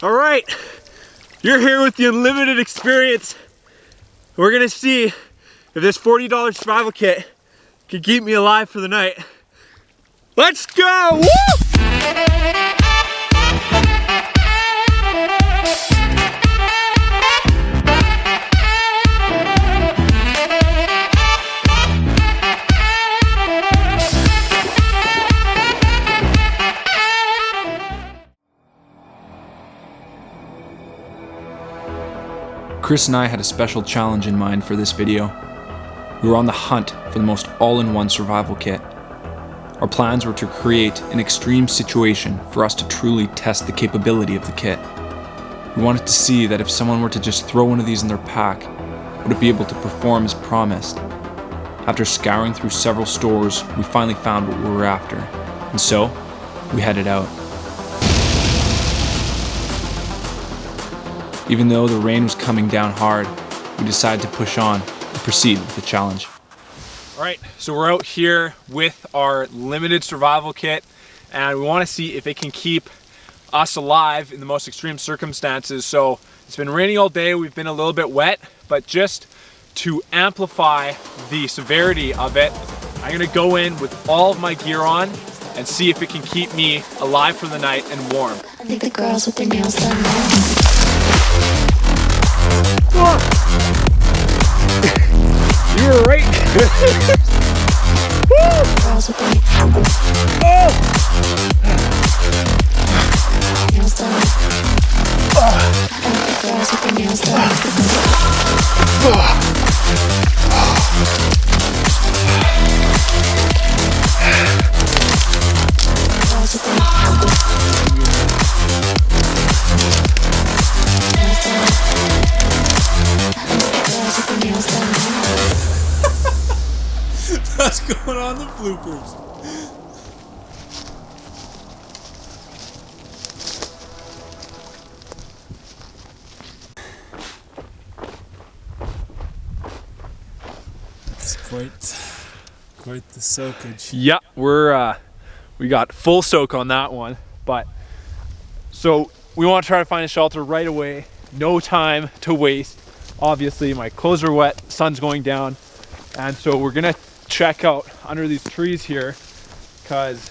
All right, you're here with the unlimited experience. We're gonna see if this $40 survival kit can keep me alive for the night. Let's go! Woo! Kris and I had a special challenge in mind for this video. We were on the hunt for the most all-in-one survival kit. Our plans were to create an extreme situation for us to truly test the capability of the kit. We wanted to see that if someone were to just throw one of these in their pack, would it be able to perform as promised? After scouring through several stores, we finally found what we were after, and so we headed out. Even though the rain was coming down hard, we decided to push on and proceed with the challenge. All right, so we're out here with our limited survival kit, and we want to see if it can keep us alive in the most extreme circumstances. So it's been raining all day, we've been a little bit wet, but just to amplify the severity of it, I'm gonna go in with all of my gear on and see if it can keep me alive for the night and warm. I think the girls with their nails done now. You were right. Girls with their nails done. I think the girls with their nails done. Girls with their nails done. What's going on in the bloopers? It's quite the soakage. Yeah, we got full soak on that one, but so we want to try to find a shelter right away. No time to waste. Obviously, my clothes are wet, sun's going down, and so we're gonna check out under these trees here because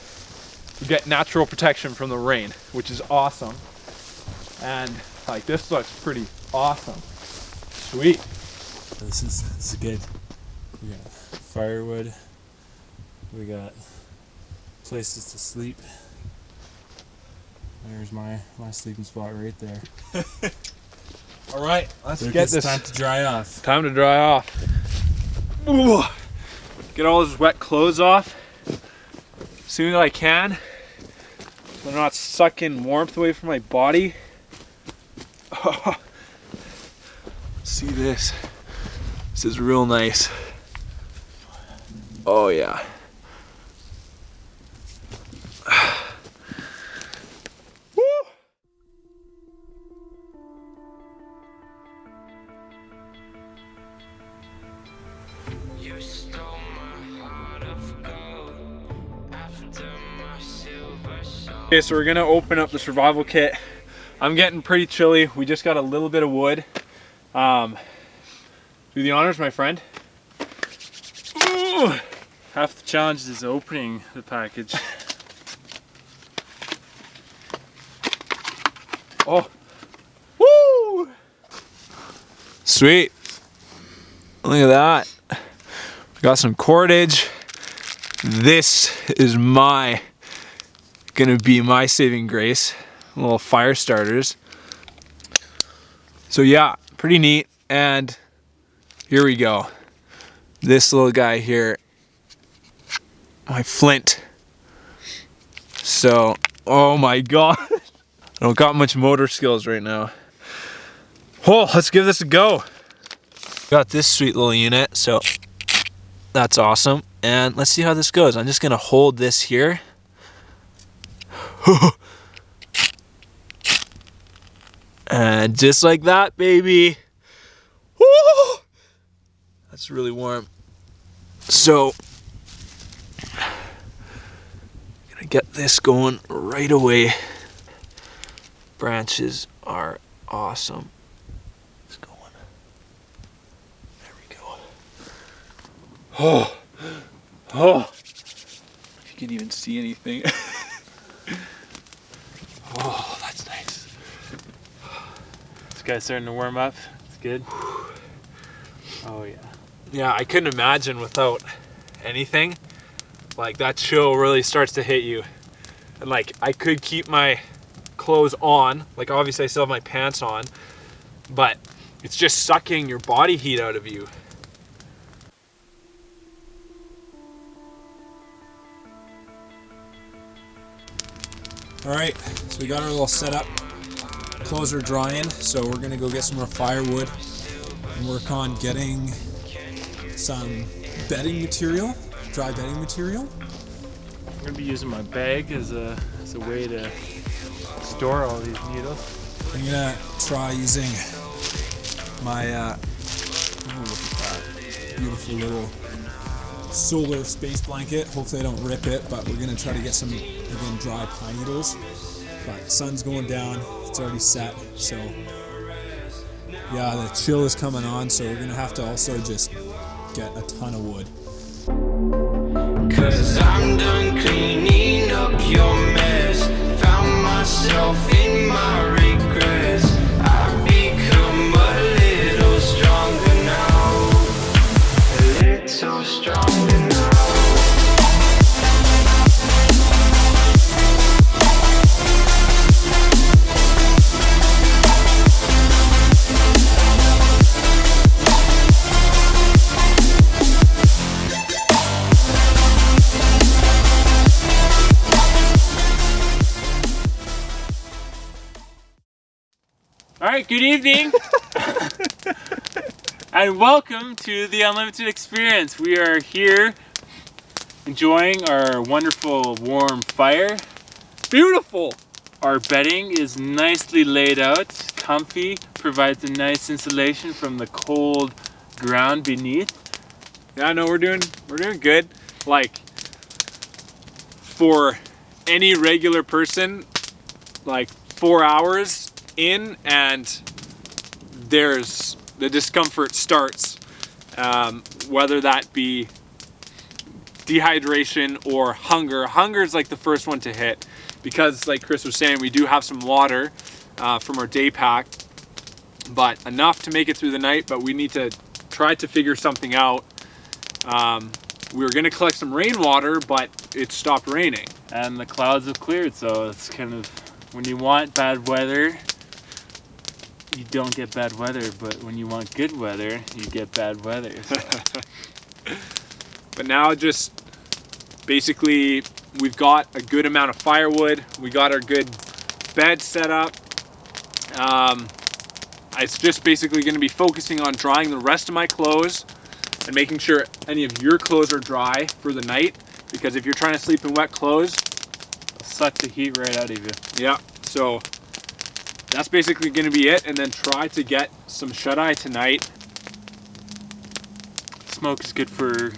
we get natural protection from the rain, which is awesome. And like, this looks pretty awesome. Sweet. This is good. We got firewood. We got places to sleep. There's my sleeping spot right there. All right, let's So get this. time to dry off. Time to dry off. Ooh. Get all those wet clothes off as soon as I can, so they're not sucking warmth away from my body. Oh. See this? This is real nice. Oh yeah. Woo. Okay, so we're gonna open up the survival kit. I'm getting pretty chilly. We just got a little bit of wood. Do the honors, my friend. Ooh. Half the challenge is opening the package. Oh, woo! Sweet. Look at that. We got some cordage. This is gonna be my saving grace. Little fire starters. So yeah, pretty neat. And here we go. This little guy here, my flint. So, oh my God. I don't got much motor skills right now. Oh, let's give this a go. Got this sweet little unit, so that's awesome. And let's see how this goes. I'm just gonna hold this here. And just like that, baby. Woo! That's really warm. So, gonna get this going right away. branches are awesome. It's going. There we go. Oh, oh. If you can even see anything. Oh, that's nice. This guy's starting to warm up. It's good. Oh yeah. Yeah, I couldn't imagine without anything. Like that chill really starts to hit you. And like I could keep my clothes on, like obviously I still have my pants on, but it's just sucking your body heat out of you. All right, so we got our little setup. Clothes are drying, so we're gonna go get some more firewood and work on getting some bedding material, dry bedding material. I'm gonna be using my bag as a way to store all these needles. I'm gonna try using my oh, look at that beautiful little solar space blanket. Hopefully I don't rip it, but we're gonna try to get some again dry pine needles. But sun's going down, it's already set, so yeah, the chill is coming on, so we're gonna have to also just get a ton of wood. 'Cause I'm done cleaning up your mess. Found myself in my regrets. I've become a little stronger now. A little stronger now. All right, good evening, and welcome to the Unlimited Experience. We are here enjoying our wonderful warm fire. Beautiful! Our bedding is nicely laid out, comfy, provides a nice insulation from the cold ground beneath. Yeah, no, we're doing good. Like for any regular person, like 4 hours in and there's the discomfort starts, whether that be dehydration or hunger. Hunger is like the first one to hit because like Kris was saying, we do have some water from our day pack, but enough to make it through the night, but we need to try to figure something out. We were gonna collect some rainwater, but it stopped raining. And the clouds have cleared, so it's kind of, when you want bad weather, you don't get bad weather, but when you want good weather, you get bad weather. So. But now just basically we've got a good amount of firewood. We got our good bed set up. It's just basically going to be focusing on drying the rest of my clothes and making sure any of your clothes are dry for the night, because if you're trying to sleep in wet clothes, It'll suck the heat right out of you. yeah, so that's basically going to be it, and then try to get some shut-eye tonight. Smoke is good for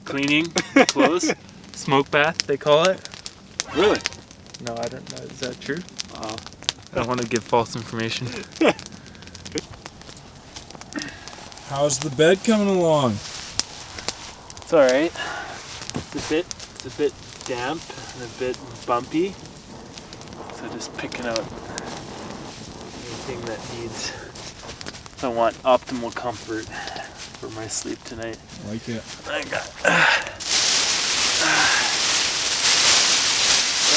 cleaning clothes. Smoke bath, they call it. Really? No, I don't know. Is that true? I don't want to give false information. How's the bed coming along? It's all right. It's a bit damp and a bit bumpy. So just picking out anything that needs. I want optimal comfort for my sleep tonight. I like it. I got.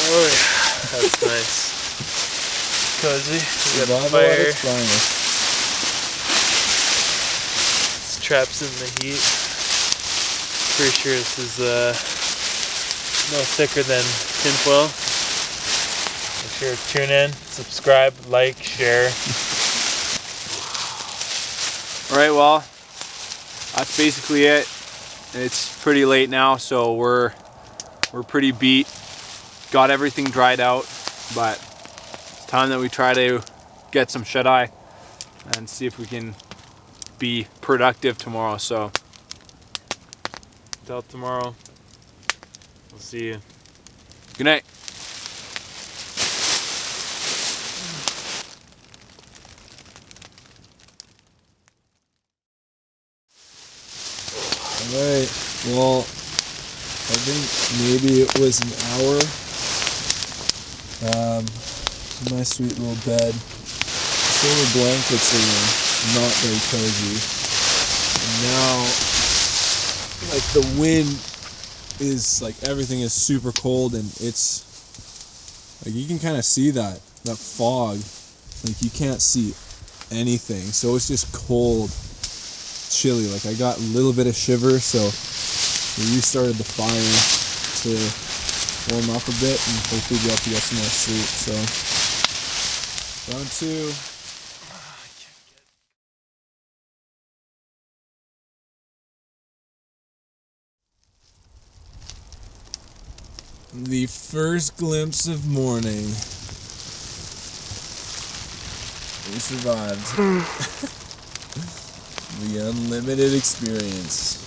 Oh yeah, that's nice. Cozy. We got a Survival at fire. its finest. It's traps in the heat. Pretty sure this is no thicker than tinfoil. Make sure to tune in, subscribe, like, share. All right, well, that's basically it. It's pretty late now, so we're pretty beat. Got everything dried out, but it's time that we try to get some shut-eye and see if we can be productive tomorrow. So Until tomorrow, we'll see you. good night. Right. Well, I think maybe it was an hour. My sweet little bed. Solar blankets are not very cozy. And now, like, the wind is, like, everything is super cold, and it's, like, you can kind of see that fog. Like, you can't see anything. So it's just cold, chilly. Like, I got a little bit of shiver, so we restarted the fire to warm up a bit and hopefully be able to get some more sleep. So, round 2. The first glimpse of morning. We survived. The unlimited experience.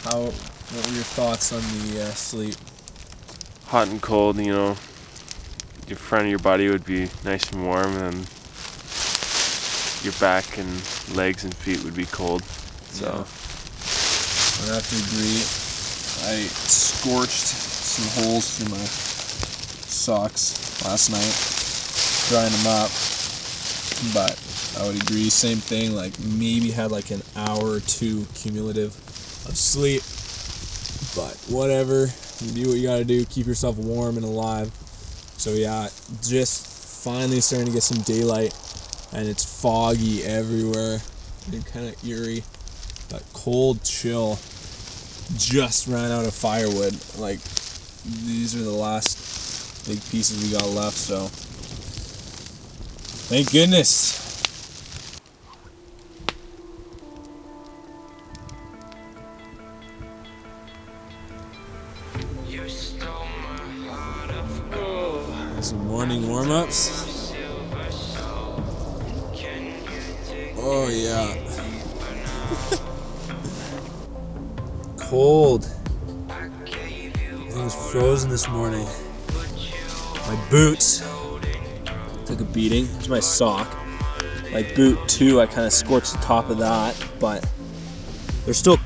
What were your thoughts on the sleep? Hot and cold, you know, your front of your body would be nice and warm, and your back and legs and feet would be cold. So Yeah. I'd have to agree. I scorched some holes through my socks last night, drying them up. But I would agree, same thing, like maybe had like an hour or 2 cumulative of sleep. But whatever, you do what you gotta do, keep yourself warm and alive. So yeah, just finally starting to get some daylight, and it's foggy everywhere and kind of eerie, but cold chill. Just ran out of firewood. Like, these are the last big pieces we got left, so thank goodness. You stole my heart of gold. Some morning warm-ups. Oh yeah. Cold. Everything was frozen this morning. My boots took a beating. Here's my sock. My boot too, I kind of scorched the top of that, but they're still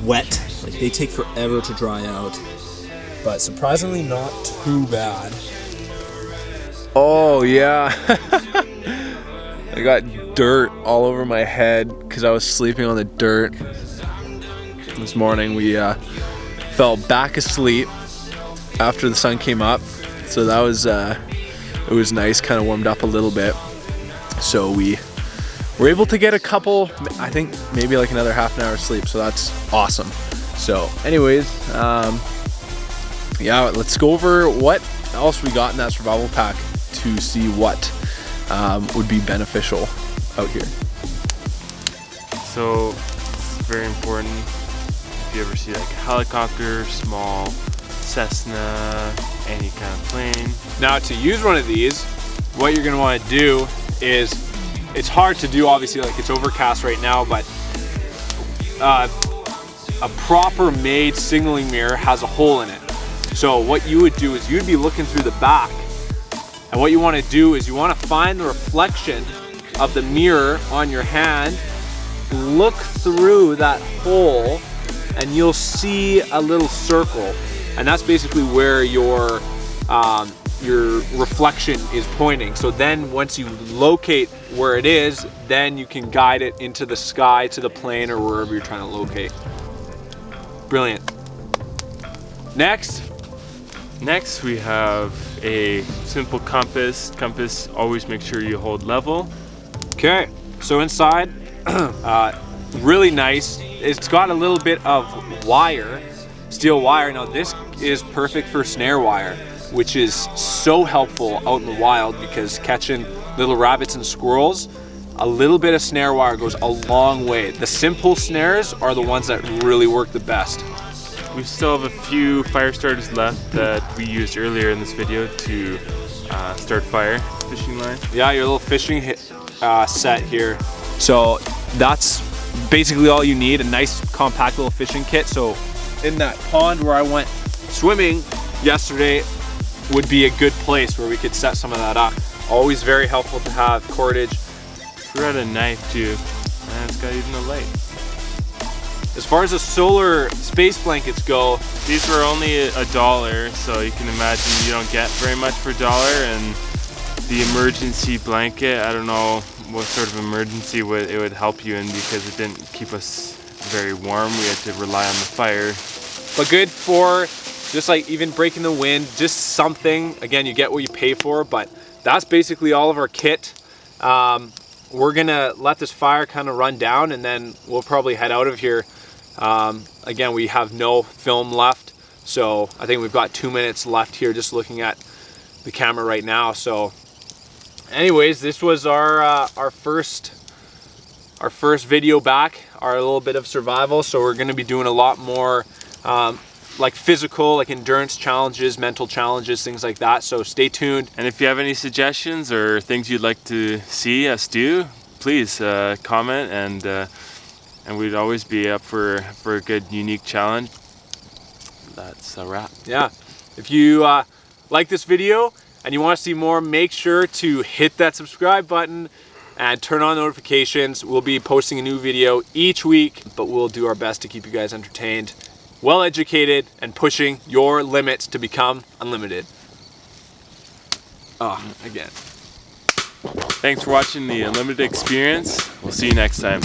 wet. Like, they take forever to dry out, but surprisingly not too bad. Oh yeah. I got dirt all over my head because I was sleeping on the dirt. This morning we fell back asleep after the sun came up, so that was it was nice, kind of warmed up a little bit. So we were able to get a couple, I think maybe like another half an hour sleep, so that's awesome. So anyways, yeah, let's go over what else we got in that survival pack to see what would be beneficial out here. So it's very important. If you ever see like a helicopter, small Cessna, any kind of plane. Now, to use one of these, what you're gonna want to do is, it's hard to do obviously, like it's overcast right now, but a proper made signaling mirror has a hole in it. So what you would do is you'd be looking through the back, and what you want to do is you want to find the reflection of the mirror on your hand, look through that hole, and you'll see a little circle, and that's basically where your reflection is pointing. So then once you locate where it is, then you can guide it into the sky, to the plane, or wherever you're trying to locate. Brilliant. Next we have a simple compass. Compass, always make sure you hold level. Okay, so inside, really nice. It's got a little bit of wire, steel wire. Now this is perfect for snare wire, which is so helpful out in the wild, because catching little rabbits and squirrels, a little bit of snare wire goes a long way. The simple snares are the ones that really work the best. We still have a few fire starters left that we used earlier in this video to start fire. Fishing line. Yeah, your little fishing set here. So that's basically all you need, a nice compact little fishing kit. So in that pond where I went swimming yesterday would be a good place where we could set some of that up. Always very helpful to have cordage. We had a knife too, and it's got even a light. As far as the solar space blankets go, These were only $1, so you can imagine you don't get very much for $1. And the emergency blanket, I don't know what sort of emergency it would help you in, because it didn't keep us very warm. We had to rely on the fire. but good for just like even breaking the wind, just something. Again, you get what you pay for, but that's basically all of our kit. We're gonna let this fire kind of run down, and then we'll probably head out of here. Again, we have no film left, so I think we've got 2 minutes left here just looking at the camera right now. So anyways, this was our first video back, our little bit of survival. So we're gonna be doing a lot more like physical, like endurance challenges, mental challenges, things like that. So stay tuned. And if you have any suggestions or things you'd like to see us do, please comment, and we'd always be up for a good, unique challenge. That's a wrap. Yeah, if you like this video and you want to see more, make sure to hit that subscribe button and turn on notifications. We'll be posting a new video each week, but we'll do our best to keep you guys entertained, well educated, and pushing your limits to become unlimited. Again. Thanks for watching the Unlimited Experience. We'll see you next time.